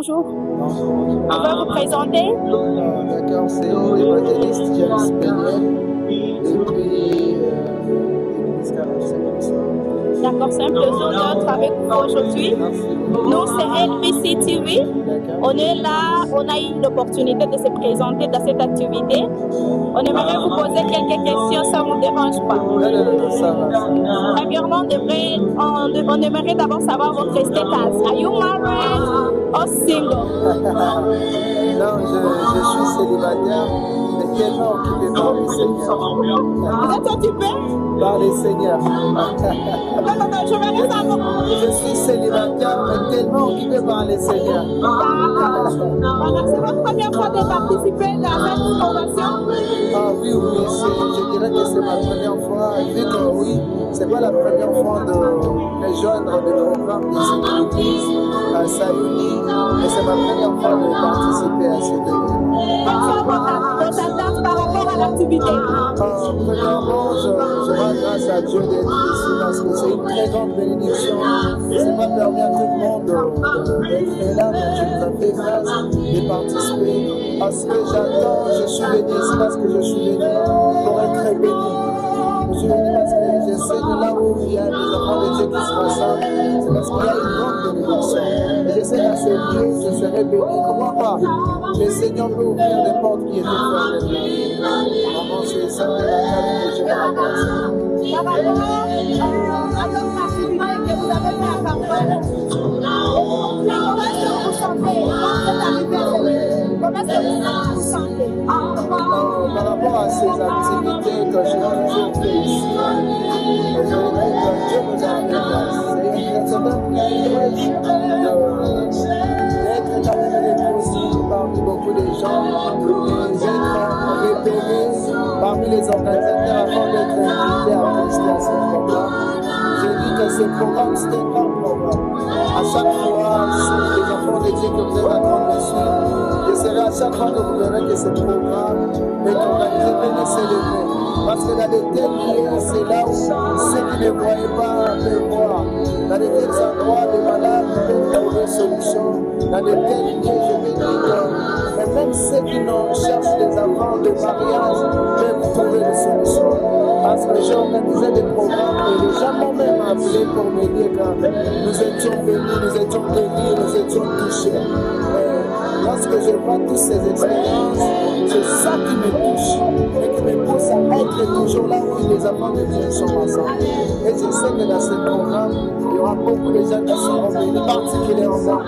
Bonjour. Vous pouvez vous présenter? D'accord, c'est l'évangéliste James Benet depuis l'église Caractère. D'accord, c'est un plaisir d'être avec vous aujourd'hui. Nous, c'est LPC TV. On est là, on a eu l'opportunité de se présenter dans cette activité. On aimerait vous poser quelques questions, ça ne vous dérange pas? Non, ça va. Premièrement, on aimerait d'abord savoir votre status. Are you married or single? Non, je suis célibataire, mais tellement occupé par le Seigneur. Vous êtes occupé? Par le Seigneur. Non, je vais savoir. Je suis célibataire, mais tellement occupé par le Seigneur. D'accord. C'est votre première fois de participer dans cette convention? Ah oui, je dirais que c'est ma première fois, vu que oui, c'est pas la première fois de rejoindre le programme de cette église à Sayuni, mais c'est ma première fois de participer à cette église. Quelles sont vos attentes par rapport à l'activité? Premièrement, je rends grâce à Dieu d'être ici parce que c'est une très grande bénédiction. C'est pas permis à tout le monde d'être là, mais Dieu nous a fait grâce de participer. Parce que je suis venu ici parce que je suis venu pour être béni. Je suis venu parce que je sais que là où il y a des enfants de Dieu qui se rassemblent, c'est parce qu'il y a une grande bénédiction. Et je sais qu'à ce lieu, je serai béni. Comment pas? Le Seigneur peut ouvrir des portes qui étaient fermées. Vraiment, c'est ça que la grâce que Dieu m'a apportée. Par rapport à votre activité que vous avez fait à Cameroun, comment est-ce que vous vous sentez? Comment est-ce que vous vous sentez? Par rapport à ces activités que j'ai toujours fait ici, je dirais que Dieu nous a fait grâce. C'est un certain privilège d'être quand même déposé parmi beaucoup de gens, d'être repéré parmi les organisateurs avant d'être invité à rester à ce programme. J'ai dit que ce programme, c'est un grand programme. À chaque fois, si les enfants de Dieu que vous êtes en train de suivre, je serai à chaque fois que vous verrez que ce programme est organisé, venez célébrer. Parce que dans de tels lieux, c'est là où ceux qui ne voyaient pas peuvent voir. Dans de tels endroits, les malades peuvent trouver solution. Dans de tels lieux, je veux dire que même ceux qui cherchent des enfants de mariage peuvent trouver des solutions. Parce que j'ai organisé des programmes et les gens m'ont même appelé pour me dire que nous étions venus, nous étions bénis, nous étions touchés. Lorsque je vois toutes ces expériences, c'est ça qui me touche et qui me pousse à être toujours là où les enfants de Dieu sont ensemble. Et je sais que dans ce programme, il y aura beaucoup de gens qui seront bénis, particulièrement.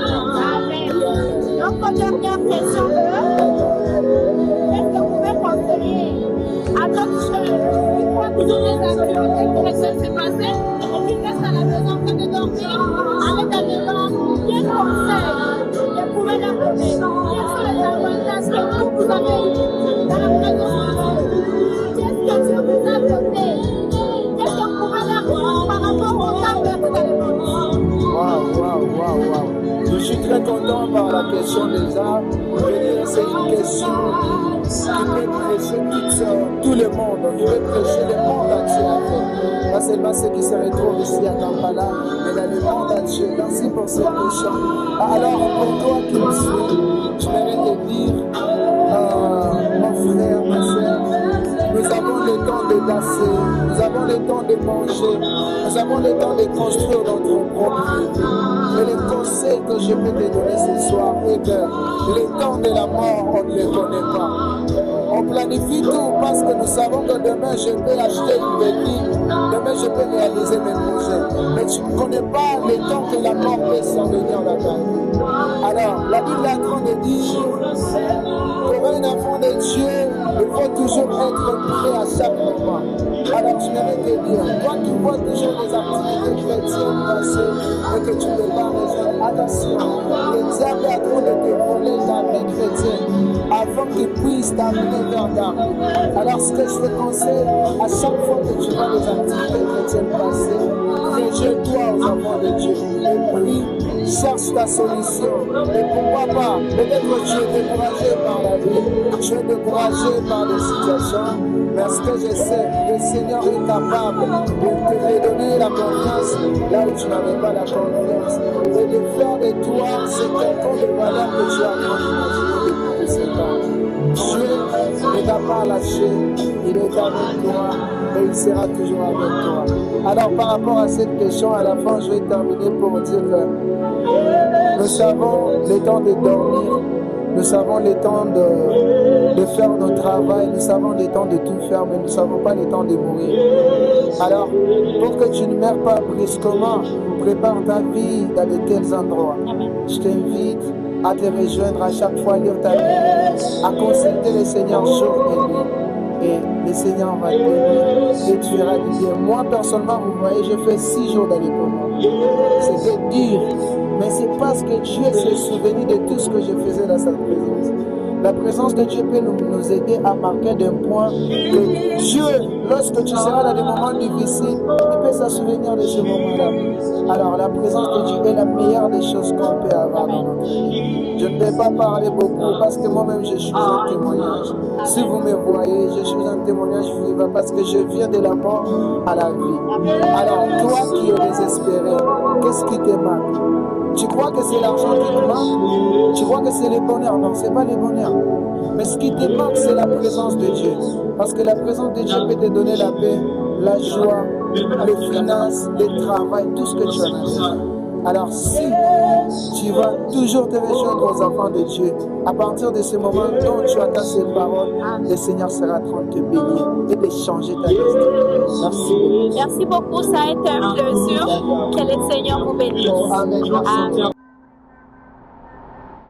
Notre dernière question est-ce que vous pouvez conseiller à d'autres jeunes qui voient toujours des activités chrétiennes se passer et qui restent à la maison en train de dormir avec un maison? Quel conseil vous pouvez leur donner? Quels sont les avantages que vous avez eu dans la présence de Dieu? Qu'est-ce que Dieu vous a donné? Qu'est-ce que vous pouvez leur dire par rapport au temps que vous avez donné? Waouh. Je suis très content par la question déjà. Je veux dire, c'est une question qui peut prêcher tout le monde, qui peut prêcher le monde entier en fait. Pas seulement ceux qui se retrouvent ici à Kampala, mais dans le monde entier. Merci pour cette question. Alors, pour toi qui me suis, je voudrais te dire, mon frère, ma soeur, nous avons le temps de danser, nous avons le temps de manger, nous avons le temps de construire notre propre vie. Et le conseil que je peux te donner ce soir est que le temps de la mort, on ne le connaît pas. On planifie tout parce que nous savons que demain je peux acheter une béquille, demain je peux réaliser mes projets. Mais tu ne connais pas le temps que la mort peut survenir dans ta vie. Alors, la Bible est en train de dire, pour un enfant de Dieu, il faut toujours être prêt à chaque moment. Alors, je voudrais te dire, toi qui vois toujours des activités chrétiennes passer et que tu ne peux pas résoudre, attention, le diable est en train de te voler ta vie chrétienne avant qu'il puisse t'amener vers l'arbre. Alors, ce que je te conseille, à chaque fois que tu vois des activités chrétiennes passer, réjouis-toi aux enfants de Dieu et prie cherche ta solution. Et pourquoi pas, peut-être tu es découragé par la vie, tu es découragé par des situations, mais ce que je sais, le Seigneur est capable de te donner la confiance là où tu n'avais pas la confiance et de faire de toi ce quelqu'un de valeur que tu as d'imaginer depuis 17 ans. Dieu ne t'a pas lâché, il est avec toi et il sera toujours avec toi. Alors par rapport à cette question, à la fin, je vais terminer pour dire que nous savons le temps de dormir, nous savons le temps de faire notre travail, nous savons le temps de tout faire, mais nous ne savons pas le temps de mourir. Alors, pour que tu ne meurs pas brusquement, prépare ta vie dans de tels endroits. Je t'invite à te rejoindre à chaque fois, lire ta Bible, à consulter le Seigneur jour et nuit. Et le Seigneur va te bénir et tu verras du bien. Moi, personnellement, vous voyez, je fais 6 jours dans les comas. C'était dur, mais c'est parce que Dieu s'est souvenu de tout ce que je faisais dans sa présence. La présence de Dieu peut nous aider à marquer d'un point que Dieu, lorsque tu seras dans des moments difficiles, il peut se souvenir de ce moment-là. Alors la présence de Dieu est la meilleure des choses qu'on peut avoir dans notre vie. Je ne vais pas parler beaucoup parce que moi-même je suis un témoignage. Si vous me voyez, je suis un témoignage vivant parce que je viens de la mort à la vie. Alors toi qui es désespéré, qu'est-ce qui te manque? Tu crois que c'est l'argent qui te manque? Tu crois que c'est le bonheur? Non, ce n'est pas le bonheur. Mais ce qui te manque, c'est la présence de Dieu. Parce que la présence de Dieu peut te donner la paix, la joie, les finances, le travail, tout ce que tu as besoin. Alors si tu vas toujours te rejoindre aux enfants de Dieu, à partir de ce moment dont tu attends ces paroles, le Seigneur sera en train de te bénir et de changer ta destinée. Merci. Merci beaucoup, ça a été un plaisir. Que le Seigneur vous bénisse. Amen. Amen.